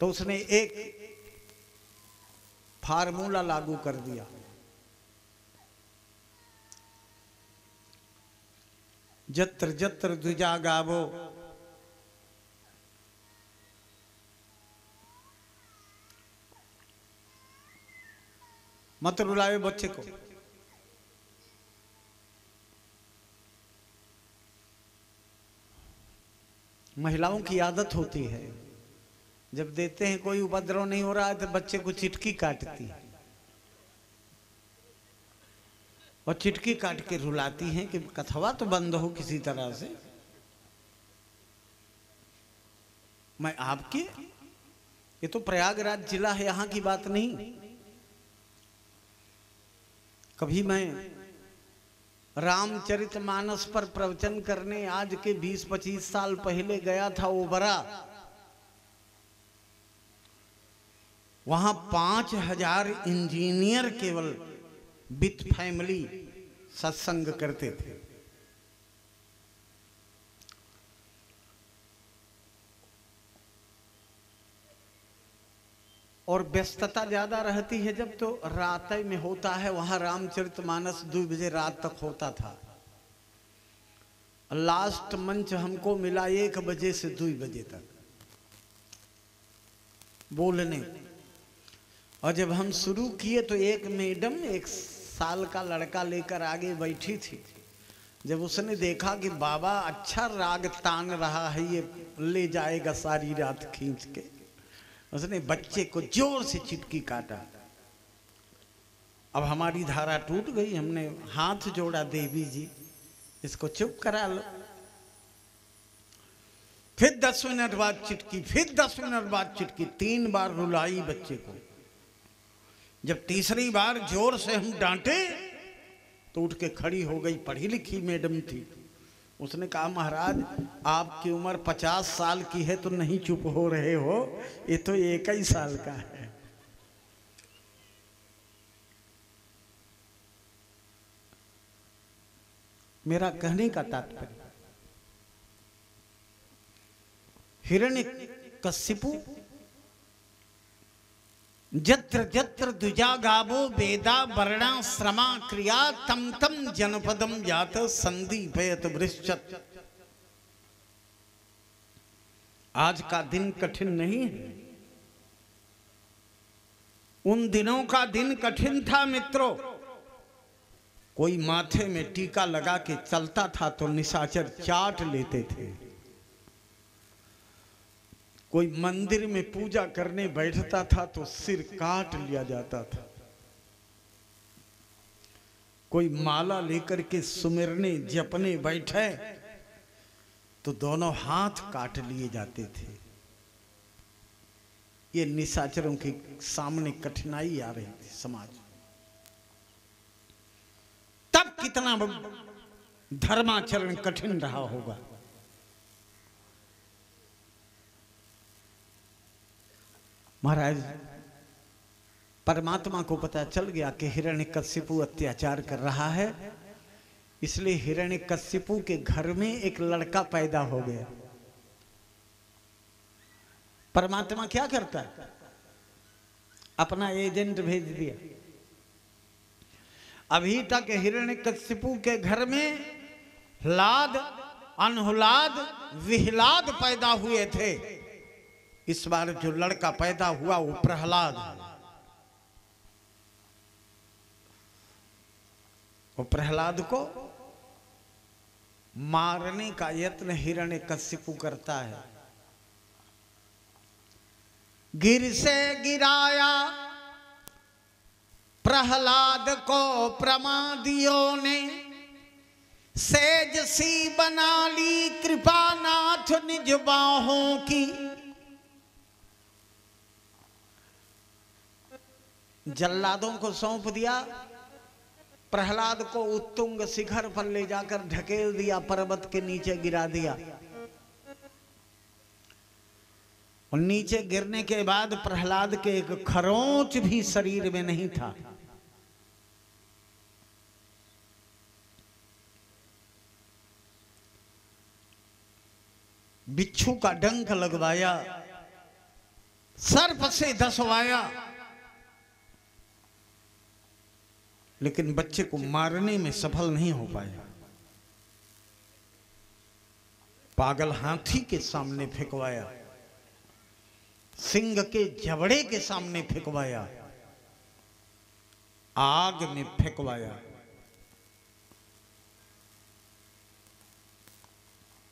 तो उसने एक फार्मूला लागू कर दिया। जत्र जत्र द्विजा गावो मत रुलाए बच्चे को। महिलाओं की आदत होती है, जब देते हैं कोई उपद्रव नहीं हो रहा है तो बच्चे को चिटकी काटती है और चिटकी काट के रुलाती हैं कि कथवा तो बंद हो किसी तरह से। मैं आपके, ये तो प्रयागराज जिला है, यहां की बात नहीं। कभी मैं रामचरितमानस पर प्रवचन करने आज के 20-25 साल पहले गया था ओबरा। वहां 5000 इंजीनियर केवल विथ फैमिली सत्संग करते थे। और व्यस्तता ज्यादा रहती है जब, तो रात में होता है। वहां रामचरितमानस 2 बजे रात तक होता था। लास्ट मंच हमको मिला 1 बजे से 2 बजे तक बोलने। और जब हम शुरू किए तो एक मैडम 1 साल का लड़का लेकर आगे बैठी थी। जब उसने देखा कि बाबा अच्छा राग तान रहा है, ये ले जाएगा सारी रात खींच के, उसने बच्चे को जोर से चिटकी काटा। अब हमारी धारा टूट गई। हमने हाथ जोड़ा, देवी जी इसको चुप करा लो। फिर 10 मिनट बाद चिटकी, फिर 10 मिनट बाद चिटकी, 3 बार रुलाई बच्चे को। जब तीसरी बार जोर से हम डांटे तो उठ के खड़ी हो गई। पढ़ी लिखी मैडम थी। उसने कहा महाराज आपकी उम्र 50 साल की है तो नहीं चुप हो रहे हो, ये तो 1 साल का है। मेरा कहने का तात्पर्य, हिरण्यकशिपु जत्र जत्र द्विजा गावो वेदा वर्णा श्रमा क्रिया तम तम जनपदम जात संदीपयत वृश्चत। आज का दिन कठिन नहीं है, उन दिनों का दिन कठिन था मित्रों। कोई माथे में टीका लगा के चलता था तो निशाचर चाट लेते थे। कोई मंदिर में पूजा करने बैठता था तो सिर काट लिया जाता था। कोई माला लेकर के सुमिरने जपने बैठे तो दोनों हाथ काट लिए जाते थे। ये निशाचरों के सामने कठिनाई आ रही थी समाज। तब कितना धर्माचरण कठिन रहा होगा। महाराज परमात्मा को पता चल गया कि हिरण्यकश्यपु अत्याचार कर रहा है, इसलिए हिरण्यकश्यपु के घर में एक लड़का पैदा हो गया। परमात्मा क्या करता है? अपना एजेंट भेज दिया। अभी तक हिरण्यकश्यपु के घर में लाद, अनहुलाद, विहलाद पैदा हुए थे। इस बार जो लड़का पैदा हुआ वो प्रहलाद है। वो प्रहलाद को मारने का यत्न हिरण्यकश्यपु करता है। गिर से गिराया प्रहलाद को प्रमादियों ने, सेज सी बना ली कृपानाथ निज बाहों की। जल्लादों को सौंप दिया, प्रहलाद को उत्तुंग शिखर पर ले जाकर ढकेल दिया, पर्वत के नीचे गिरा दिया। और नीचे गिरने के बाद प्रहलाद के एक खरोंच भी शरीर में नहीं था। बिच्छू का डंक लगवाया, सर्प से धसवाया, लेकिन बच्चे को मारने में सफल नहीं हो पाया। पागल हाथी के सामने फेंकवाया, सिंह के जबड़े के सामने फेंकवाया, आग में फेंकवाया,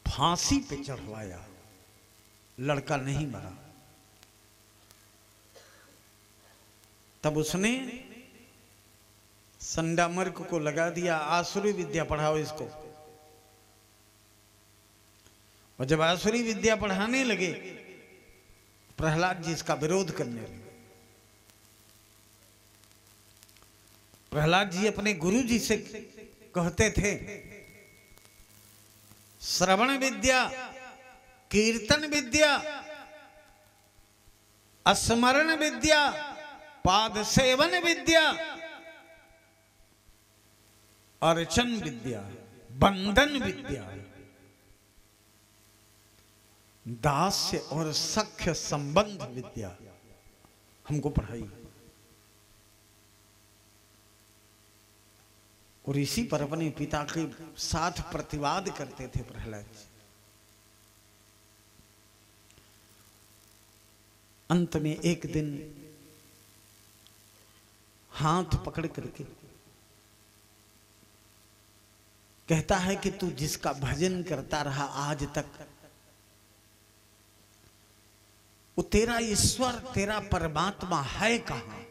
फांसी पे चढ़वाया, लड़का नहीं मरा। तब उसने संडामर्क को लगा दिया, आसुरी विद्या पढ़ाओ इसको। और जब आसुरी विद्या पढ़ाने लगे, प्रहलाद जी इसका विरोध करने लगे। प्रहलाद जी अपने गुरु जी से कहते थे, श्रवण विद्या, कीर्तन विद्या, स्मरण विद्या, पाद सेवन विद्या, अर्चन विद्या, बंधन विद्या, दास्य और सख्य संबंध विद्या हमको पढ़ाई। और इसी पर अपने पिता के साथ प्रतिवाद करते थे प्रहलाद जी। अंत में एक दिन हाथ पकड़ करके कहता है कि तू जिसका भजन करता रहा आज तक, वो तेरा ईश्वर, तेरा परमात्मा है कहां?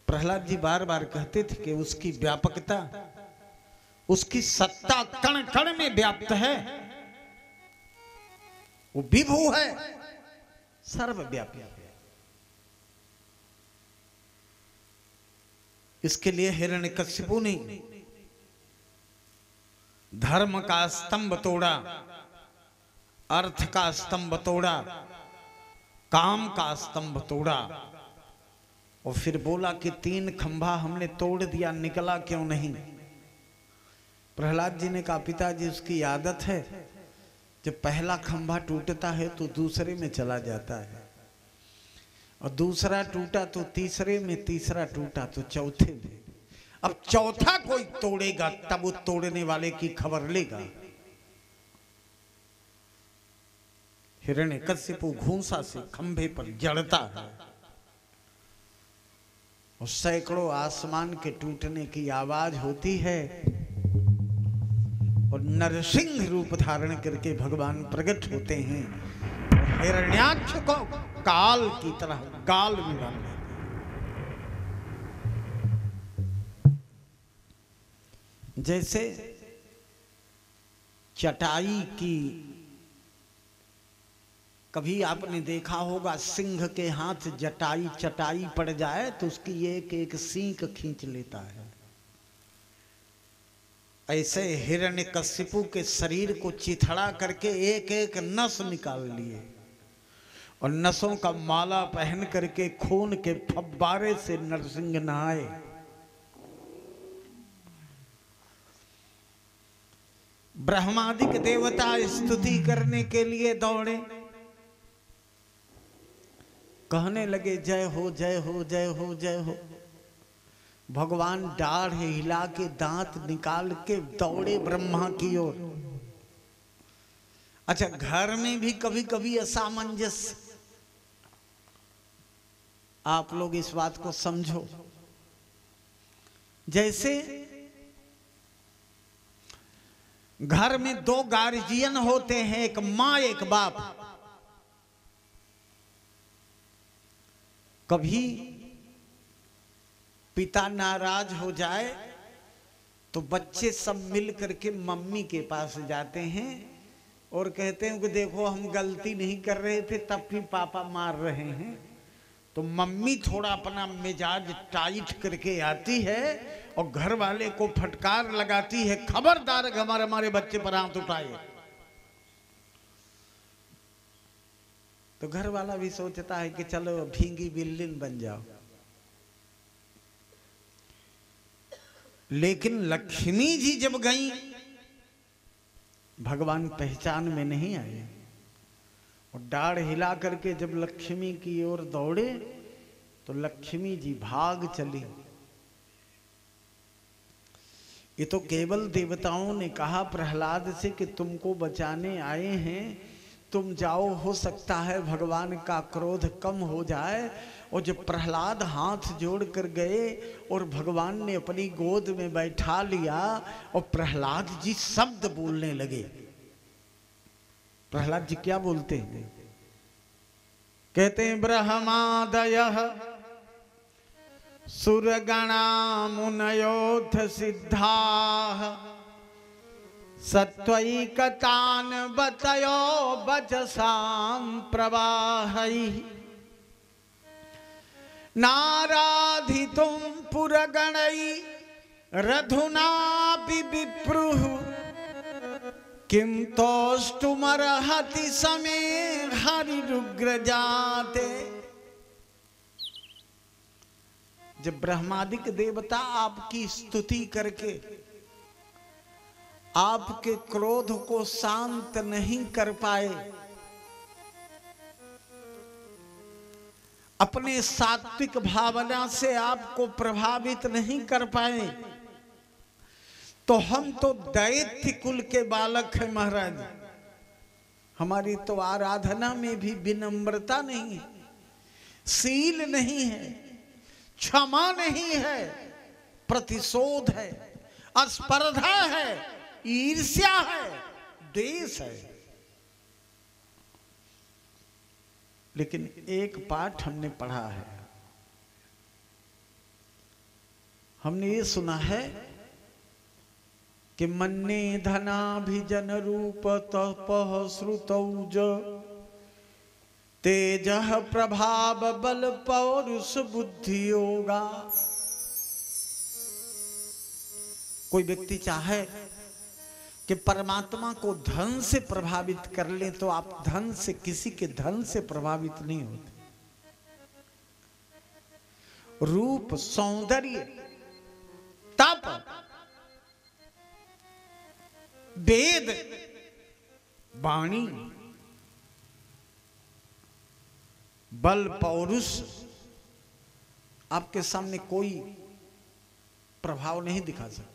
प्रहलाद जी बार बार कहते थे कि उसकी व्यापकता, उसकी सत्ता कण कण में व्याप्त है। वो विभू है, सर्वव्यापी है। इसके लिए हिरण्यकश्यपु ने धर्म का स्तंभ तोड़ा, अर्थ का स्तंभ तोड़ा, काम का स्तंभ तोड़ा, और फिर बोला कि 3 खंभा हमने तोड़ दिया, निकला क्यों नहीं? प्रहलाद जी ने कहा, पिताजी उसकी आदत है, जब पहला खंभा टूटता है तो दूसरे में चला जाता है, और दूसरा टूटा तो तीसरे में, तीसरा टूटा तो चौथे में। अब चौथा कोई तोड़ेगा तब वो तोड़ने वाले की खबर लेगा। हिरण्यकश्यपु घूंसा से खंभे पर जड़ता है और सैकड़ों आसमान के टूटने की आवाज होती है, और नरसिंह रूप धारण करके भगवान प्रकट होते हैं, हिरण्याक्ष को काल की तरह गाल में डाल देते। जैसे चटाई की, कभी आपने देखा होगा सिंह के हाथ जटाई चटाई पड़ जाए तो उसकी एक एक सींग खींच लेता है। ऐसे हिरण्यकशिपु के शरीर को चिथड़ा करके एक एक नस निकाल लिए और नसों का माला पहन करके खून के फव्वारे से नरसिंह नहाए। ब्रह्मादिक देवता स्तुति करने के लिए दौड़े, कहने लगे जय हो जय हो जय हो जय हो। भगवान डाढ़ हिला के दांत निकाल के दौड़े ब्रह्मा की ओर। अच्छा, घर में भी कभी कभी असामंजस्य, आप लोग इस बात को समझो। जैसे घर में दो गार्जियन होते हैं, एक मां एक बाप। कभी पिता नाराज हो जाए तो बच्चे सब मिल करके मम्मी के पास जाते हैं और कहते हैं कि देखो हम गलती नहीं कर रहे थे तब भी पापा मार रहे हैं। तो मम्मी थोड़ा अपना मिजाज टाइट करके आती है और घर वाले को फटकार लगाती है, खबरदार हमारे बच्चे पर हाथ उठाए। तो घर वाला भी सोचता है कि चलो भींगी बिल्लिन बन जाओ। लेकिन लक्ष्मी जी जब गई, भगवान पहचान में नहीं आए और डाढ़ हिला करके जब लक्ष्मी की ओर दौड़े तो लक्ष्मी जी भाग चली। ये तो केवल देवताओं ने कहा प्रहलाद से कि तुमको बचाने आए हैं, तुम जाओ, हो सकता है भगवान का क्रोध कम हो जाए। और जब प्रहलाद हाथ जोड़ कर गए और भगवान ने अपनी गोद में बैठा लिया और प्रहलाद जी शब्द बोलने लगे। प्रहलाद जी क्या बोलते हैं? कहते हैं ब्रह्मादयः सुरगणा मुनयोथ सिद्धाः सत्वैकतान बतयो वचसां प्रवाहैः नाराधितुं पुरगणैः रधुनापि विप्रुः किं तोष्टुमर्हति समे हरिरुग्रजाते। जब ब्रह्मादिक देवता आपकी स्तुति करके आपके क्रोध को शांत नहीं कर पाए, अपने सात्विक भावना से आपको प्रभावित नहीं कर पाए, तो हम तो दैत्य कुल के बालक हैं महाराज। हमारी तो आराधना में भी विनम्रता नहीं है, शील नहीं है, क्षमा नहीं है, प्रतिशोध है, स्पर्धा है, ईर्ष्या है, द्वेष है। लेकिन एक पाठ हमने पढ़ा है, हमने ये सुना है कि मन्ने धनाभिजन रूप तपः श्रुतौज तेजः प्रभाव बल पौरुष बुद्धि योगा। कोई व्यक्ति चाहे कि परमात्मा को धन से प्रभावित कर ले तो आप धन से, किसी के धन से प्रभावित नहीं होते। रूप, सौंदर्य, तप, वेद, वाणी, बल, पौरुष, आपके सामने कोई प्रभाव नहीं दिखा सकते।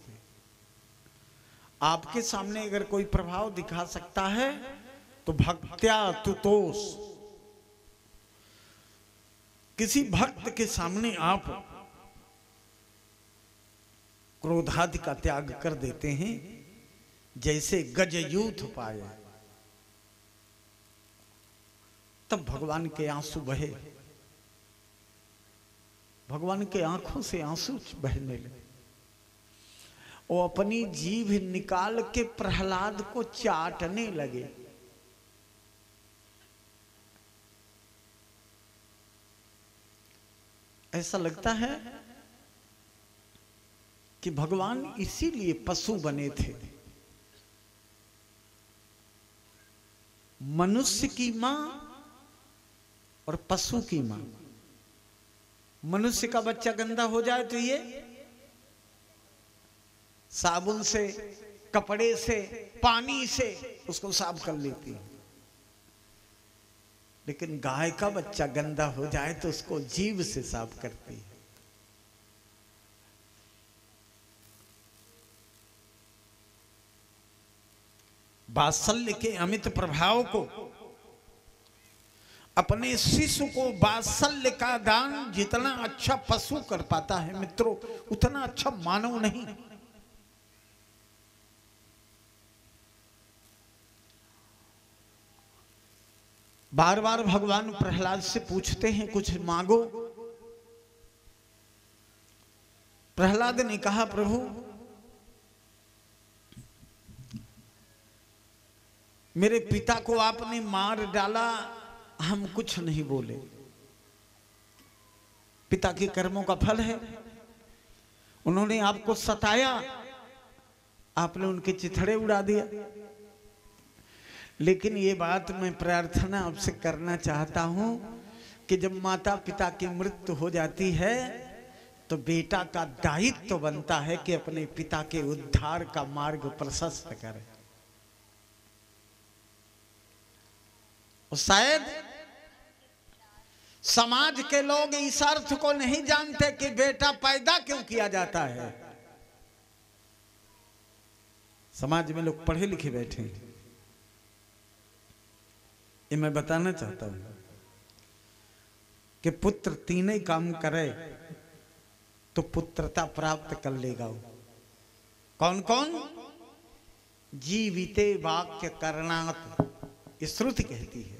आपके सामने अगर कोई प्रभाव दिखा सकता है तो भक्त्या तुतोष। किसी भक्त के सामने आप क्रोधादि का त्याग कर देते हैं, जैसे गजयूथ पाए, तब भगवान के आंसू बहे, भगवान के आंखों से आंसू बहने लगे। वो अपनी जीभ निकाल के प्रहलाद को चाटने लगे। ऐसा लगता है कि भगवान इसीलिए पशु बने थे। मनुष्य की मां और पशु की मां। मनुष्य का बच्चा गंदा हो जाए तो ये साबुन से, कपड़े से, पानी से उसको साफ कर लेती है, लेकिन गाय का बच्चा गंदा हो जाए तो उसको जीभ से साफ करती है। वात्सल्य के अमित प्रभाव को, अपने शिशु को वात्सल्य का दान जितना अच्छा पशु कर पाता है मित्रों, उतना अच्छा मानव नहीं। बार बार भगवान प्रहलाद से पूछते हैं कुछ मांगो। प्रहलाद ने कहा प्रभु मेरे पिता को आपने मार डाला, हम कुछ नहीं बोले, पिता के कर्मों का फल है। उन्होंने आपको सताया, आपने उनके चिथड़े उड़ा दिया, लेकिन ये बात मैं प्रार्थना आपसे करना चाहता हूं कि जब माता पिता की मृत्यु हो जाती है तो बेटा का दायित्व तो बनता है कि अपने पिता के उद्धार का मार्ग प्रशस्त करे। और शायद समाज के लोग इस अर्थ को नहीं जानते कि बेटा पैदा क्यों किया जाता है। समाज में लोग पढ़े लिखे बैठे हैं, ये मैं बताना चाहता हूं कि पुत्र तीन ही काम करे तो पुत्रता प्राप्त कर लेगा वो। कौन कौन? जीविते वाक्य करणात्, ये श्रुति कहती है।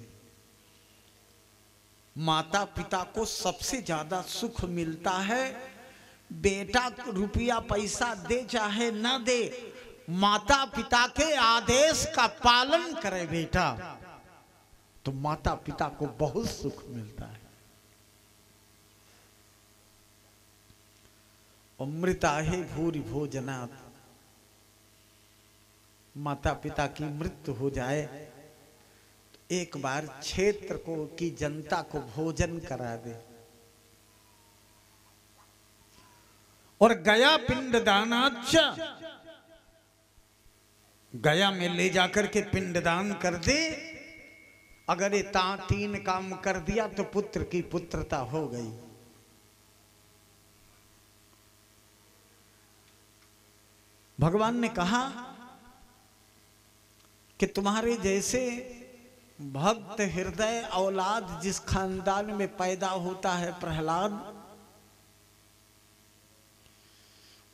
माता पिता को सबसे ज्यादा सुख मिलता है, बेटा रुपया पैसा दे चाहे ना दे, माता पिता के आदेश का पालन करे बेटा, तो माता पिता को बहुत सुख मिलता है। अमृता है भूरि भोजनात्, माता पिता की मृत्यु हो जाए तो एक बार क्षेत्र को की जनता को भोजन करा दे। और गया पिंडदानाच्च, गया में ले जाकर के पिंडदान कर दे। अगर ये तीन काम कर दिया तो पुत्र की पुत्रता हो गई। भगवान ने कहा कि तुम्हारे जैसे भक्त हृदय औलाद जिस खानदान में पैदा होता है प्रहलाद,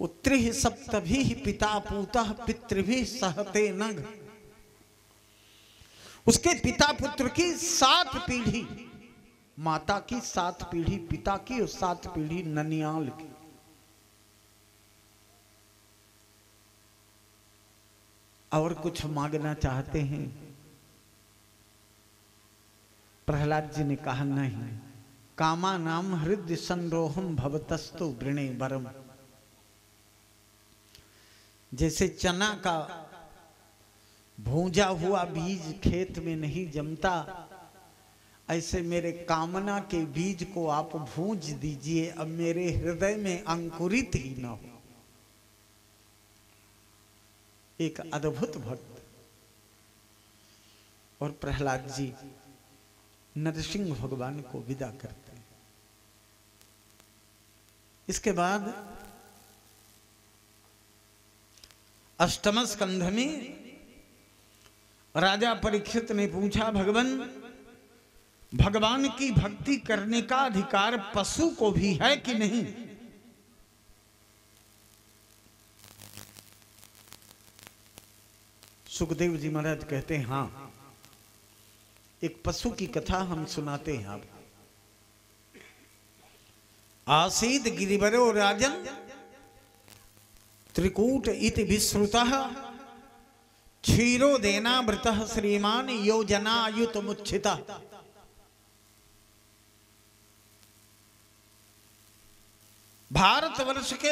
वो त्रिह सप्तभी पिता पूतः पितृभि सहते नघ, उसके पिता पुत्र की 7 पीढ़ी, माता की 7 पीढ़ी पिता की और 7 पीढ़ी ननियाल की। और कुछ मांगना चाहते हैं? प्रहलाद जी ने कहा नहीं। कामा नाम हृदय संरोहम भवतस्तु वृणे वरम। जैसे चना का भूंजा हुआ बीज खेत में नहीं जमता, ऐसे मेरे कामना के बीज को आप भूंज दीजिए, अब मेरे हृदय में अंकुरित ही न हो। एक अद्भुत भक्त। और प्रहलाद जी नरसिंह भगवान को विदा करते हैं। इसके बाद 8वें स्कंध में राजा परीक्षित ने पूछा, भगवान की भक्ति करने का अधिकार पशु को भी है कि नहीं? सुखदेव जी महाराज कहते हैं हाँ। एक पशु की कथा हम सुनाते हैं आपको। आसीद गिरिवरो राजन त्रिकूट इति विश्रुतः क्षीरोदेनावृतः श्रीमान योजनायुतमुच्छितः। भारतवर्ष के